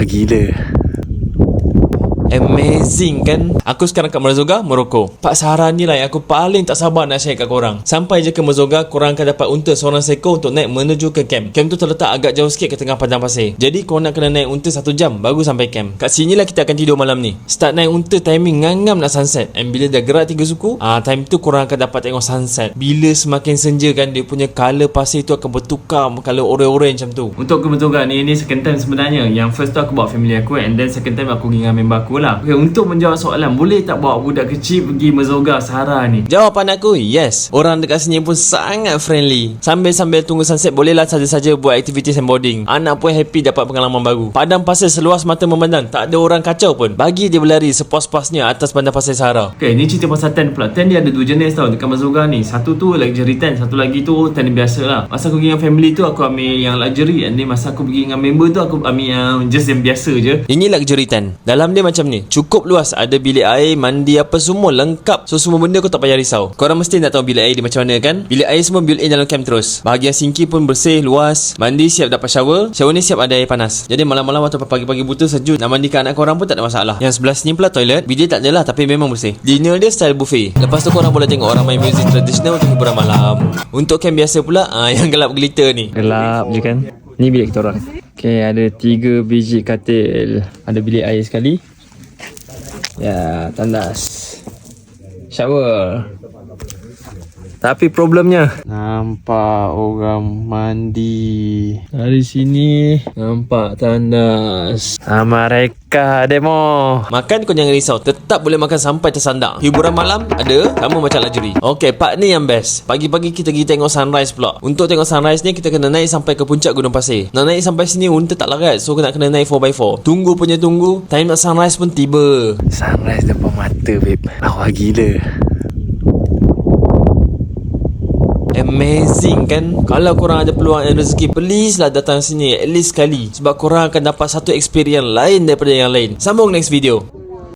gila. Amazing kan? Aku sekarang kat Merzouga, Morocco. Pak Sahara ni lah yang aku paling tak sabar nak share kat korang. Sampai je ke Merzouga, korang akan dapat unta seorang seekor untuk naik menuju ke camp. Camp tu terletak agak jauh sikit ke tengah padang pasir. Jadi korang nak kena naik unta 1 jam baru sampai camp. Kat sini lah kita akan tidur malam ni. Start naik unta timing ngangam nak sunset. And bila dah gerak 3 suku, time tu korang akan dapat tengok sunset. Bila semakin senja kan, dia punya colour pasir tu akan bertukar colour orange macam tu. Untuk ke Merzouga ni second time sebenarnya. Yang first tu aku bawa family aku, and then second time aku pergi dengan member aku lah. Okay, untuk menjawab soalan, boleh tak bawa budak kecil pergi Merzouga Sahara ni? Jawapan aku, yes. Orang dekat sini pun sangat friendly. Sambil-sambil tunggu sunset, bolehlah saja-saja buat aktiviti sandboarding. Anak pun happy dapat pengalaman baru. Padang pasir seluas mata memandang, tak ada orang kacau pun. Bagi dia berlari sepuas-puasnya atas padang pasir Sahara. Okay, ni cerita pasal tent pula. Tent dia ada 2 jenis tau dekat Merzouga ni. Satu tu luxury tent, satu lagi tu tent biasa lah. Masa aku pergi dengan family tu, aku ambil yang luxury. And then masa aku pergi dengan member tu, aku ambil yang just yang biasa je. Ini luxury tent. Dalam dia macam ni, cukup luas, ada bilik air, mandi apa semua lengkap. So semua benda kau tak payah risau. Korang mesti nak tahu bilik air dia macam mana kan? Bilik air semua built in dalam camp terus. Bahagian sinki pun bersih, luas. Mandi siap dapat shower. Shower ni siap ada air panas. Jadi malam-malam atau pagi-pagi buta sejuk nak mandikan anak korang pun tak ada masalah. Yang sebelah sini pula toilet. Bidet tak ada lah, tapi memang bersih. Dinner dia style buffet. Lepas tu korang boleh tengok orang main muzik tradisional untuk hiburan malam. Untuk camp biasa pula, yang gelap gelita ni. Gelap je kan? Ni bilik kita orang. Okay, ada 3 biji katil. Ada bilik air sekali. Ya, tandas. Shower. Tapi problemnya, nampak orang mandi dari sini. Nampak tandas. Mereka demo. Makan kau jangan risau, tetap boleh makan sampai tersandak. Hiburan malam ada, sama macam luxury. Okay, part ni yang best. Pagi-pagi kita pergi tengok sunrise pula. Untuk tengok sunrise ni kita kena naik sampai ke puncak Gunung Pasir. Nak naik sampai sini unta tak larat, so nak kena naik 4x4. Tunggu punya tunggu, time nak sunrise pun tiba. Sunrise depan mata babe. Lawa gila. Amazing kan? Kalau korang ada peluang dan rezeki, please lah datang sini at least sekali. Sebab korang akan dapat satu experience lain daripada yang lain. Sambung next video.